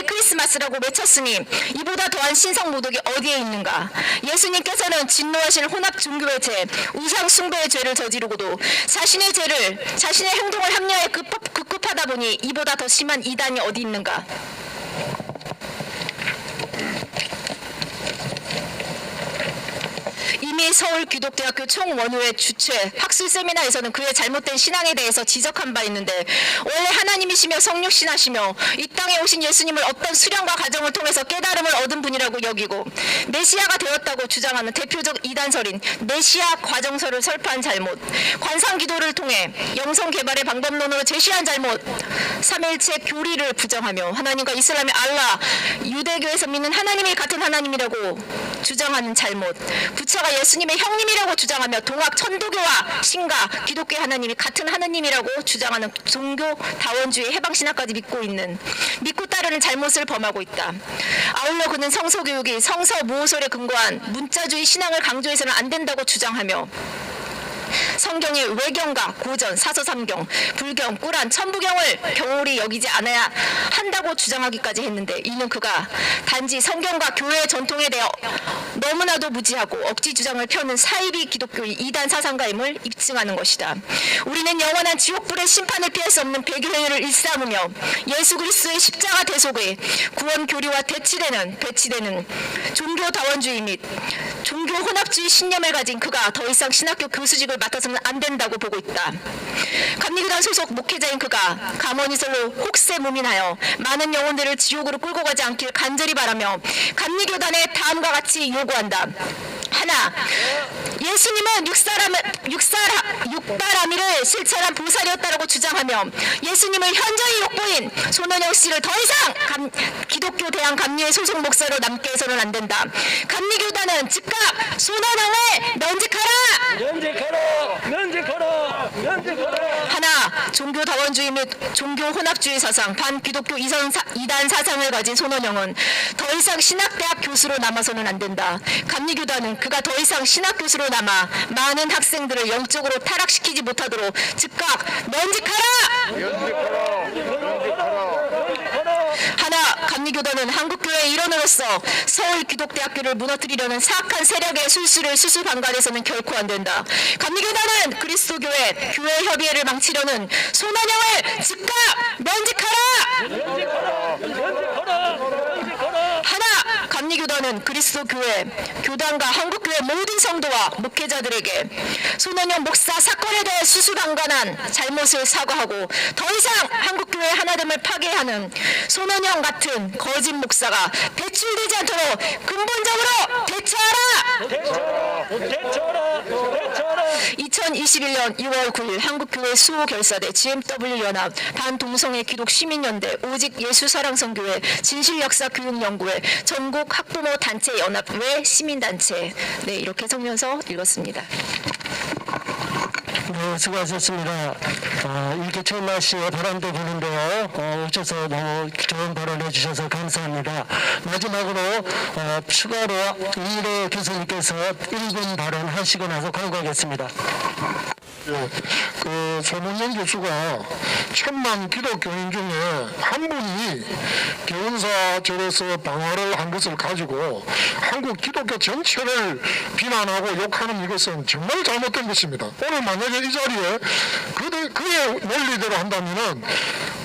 크리스마스라고 외쳤으니 이보다 더한 신성 모독이 어디에 있는가? 예수님께서는 진노하실 혼합 종교의 죄, 우상 숭배의 죄를 저지르고도 자신의 행동을 합리화에 급급하다 보니 이보다 더 심한 이단이 어디 있는가? 이미 서울기독대학교 총원후회 주최 학술 세미나에서는 그의 잘못된 신앙에 대해서 지적한 바 있는데 원래 하나님이시며 성육신하시며 이 땅에 오신 예수님을 어떤 수련과 과정을 통해서 깨달음을 얻은 분이라고 여기고 메시아가 되었다고 주장하는 대표적 이단설인 메시아 과정설을 설파한 잘못, 관상기도를 통해 영성개발의 방법론으로 제시한 잘못, 삼일체 교리를 부정하며 하나님과 이슬람의 알라, 유대교에서 믿는 하나님이 같은 하나님이라고 주장하는 잘못, 부처가 예수님의 형님이라고 주장하며 동학 천도교와 신과 기독교 하나님이 같은 하나님이라고 주장하는 종교 다원주의 해방신학까지 믿고 따르는 잘못을 범하고 있다. 아울러 그는 성서교육이 성서 모호설에 근거한 문자주의 신앙을 강조해서는 안 된다고 주장하며 성경의 외경과 고전, 사서삼경, 불경, 꾸란, 천부경을 경홀히 여기지 않아야 한다고 주장하기까지 했는데 이는 그가 단지 성경과 교회의 전통에 대해 너무나도 무지하고 억지 주장을 펴는 사이비 기독교의 이단 사상가임을 입증하는 것이다. 우리는 영원한 지옥불의 심판을 피할 수 없는 배교행위를 일삼으며 예수 그리스도의 십자가 대속의 구원 교리와 배치되는 종교다원주의 및 종교 혼합주의 신념을 가진 그가 더 이상 신학교 교수직을 맡아서는 안 된다고 보고 있다. 감리교단 소속 목회자인 그가 감언이설로 혹세무민하여 많은 영혼들을 지옥으로 끌고 가지 않길 간절히 바라며 감리교단에 다음과 같이 요구한다. 하나, 예수님은 육바라밀을 실천한 보살이었다고 주장하며 예수님을 현저히 욕보인 손원영 씨를 더 이상 기독교 대한 감리의 소속 목사로 남게 해서는 안 된다. 감리교단은 즉각 손원영을 면직하라. 하나, 종교다원주의 및 종교혼합주의 사상, 반기독교 이단 사상을 가진 손원영은 더 이상 신학대학 교수로 남아서는 안 된다. 감리교단은 그가 더 이상 신학교수로 남아 많은 학생들을 영적으로 타락시키지 못하도록 즉각 면직하라. 하나, 감리교단은 한국교회의 일원으로서 서울기독대학교를 무너뜨리려는 사악한 세력의 술수를 수수방관해서는 결코 안 된다. 감리교단은 그리스도교회 교회 협의회를 망치려는 손원영을 즉각 면직하라. 하나, 감리교단은 감리교단은 그리스도 교회, 교단과 한국교회 모든 성도와 목회자들에게 손원영 목사 사건에 대해 수수방관한 잘못을 사과하고 더 이상 한국교회 하나됨을 파괴하는 손원영 같은 거짓 목사가 배출되지 않도록 근본적으로 대처하라! 2021년 2월 9일 한국교회 수호결사대 GMW 연합 반동성애 기독 시민연대 오직 예수사랑성교회 진실역사교육연구회 전국 학부모 단체 연합회 시민단체 네 이렇게 성명서 읽었습니다. 네, 수고하셨습니다. 이렇게 최은하 씨의 바람도 부는데요. 오셔서 너무 좋은 발언 해주셔서 감사합니다. 마지막으로 추가로 이일호 교수님께서 1분 발언 하시고 나서 광고하겠습니다. 그 손원영 교수가 1000만 기독교인 중에 한 분이 개운사절에서 방화를 한 것을 가지고 한국 기독교 전체를 비난하고 욕하는 이것은 정말 잘못된 것입니다. 오늘 만약에 이 자리에 그의 논리대로 한다면은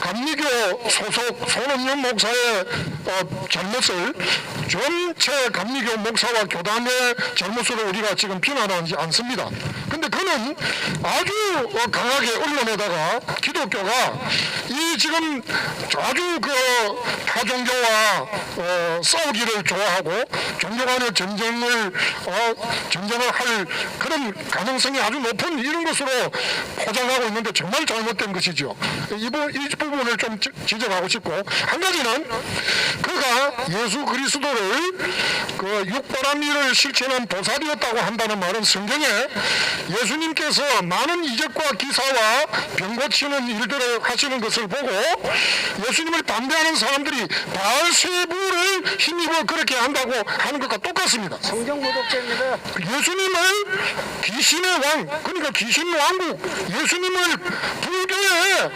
감리교 소속 손원영 목사의 잘못을 전체 감리교 목사와 교단의 잘못으로 우리가 지금 비난하지 않습니다. 근데 그는 아주 강하게 언론에다가 기독교가 이 지금 아주 그 타종교와 싸우기를 좋아하고 종교 간의 전쟁을 할 그런 가능성이 아주 높은 이런 것으로 포장하고 있는데 정말 잘못된 것이죠. 이 부분을 좀 지적하고 싶고 한 가지는 그가 예수 그리스도를 그 육바라밀을 실천한 보살이었다고 한다는 말은 성경에 예수님께서 많은 이적과 기사와 병 고치는 일들을 하시는 것을 보고 예수님을 반대하는 사람들이 바알세부를 힘입어 그렇게 한다고 하는 것과 똑같습니다. 성경 모독죄입니다. 예수님을 귀신의 왕, 그러니까 귀신 왕국, 예수님을 불교의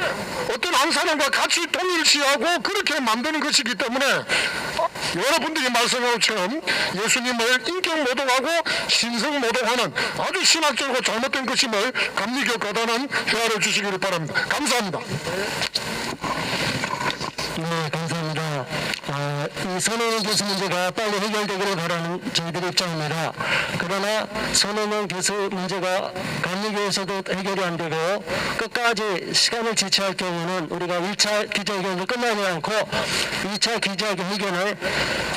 어떤 한 사람과 같이 동일시하고 그렇게 만드는 것이기 때문에 여러분들이 말씀한 것처럼 예수님을 인격 모독하고 신성 모독하는 아주 신학적이고 잘못된 것임을 감리교 교단은 헤아려 주시기를 바랍니다. 감사합니다. 네, 감사합니다. 이 손원영 교수 문제가 빨리 해결되기를 바라는 저희들 입장입니다. 그러나 손원영 교수 문제가 감리교에서도 해결이 안 되고 끝까지 시간을 지체할 경우는 우리가 1차 기자회견을 끝나지 않고 2차 기자회견을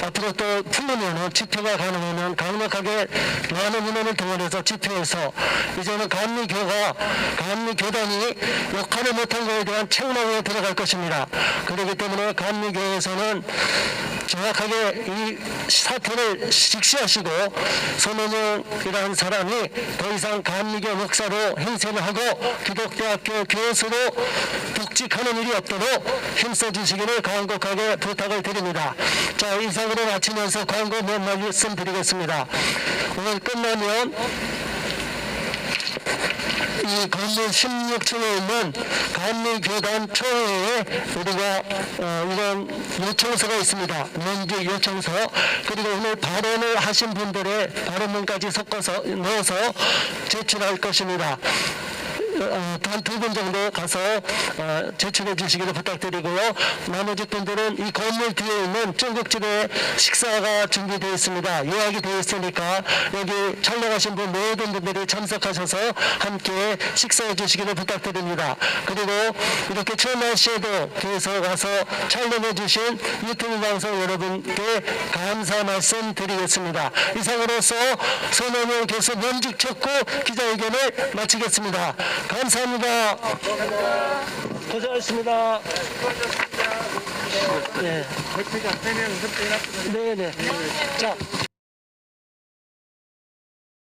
앞으로 또 풀리면 집회가 가능하면 강력하게 많은 인원을 동원해서 집회에서 이제는 감리교단이 욕하지 못한 것에 대한 책망에 들어갈 것입니다. 그렇기 때문에 감리교에서는 정확하게 이 사태를 직시하시고 손원영이라는 사람이 더 이상 감리교 목사로 행세를 하고 기독교학교 교수로 복직하는 일이 없도록 힘써주시기를 간곡하게 부탁을 드립니다. 자, 이상으로 마치면서 광고 몇 말씀 드리겠습니다. 오늘 끝나면 이 건물 16층에 있는 감리교단 초회에 우리가 이런 요청서가 있습니다. 면직 요청서. 그리고 오늘 발언을 하신 분들의 발언문까지 넣어서 제출할 것입니다. 단 2분 정도 가서 제출해 주시기를 부탁드리고요. 나머지 분들은 이 건물 뒤에 있는 중국집에 식사가 준비되어 있습니다. 예약이 되어 있으니까 여기 촬영하신 분 모든 분들이 참석하셔서 함께 식사해 주시기를 부탁드립니다. 그리고 이렇게 추운 날씨에도 계속 와서 촬영해 주신 유튜브 방송 여러분께 감사 말씀 드리겠습니다. 이상으로서 손원영 교수 면직 촉구 기자회견을 마치겠습니다. 감사합니다. 고생하셨습니다. 네. 네, 네. 자.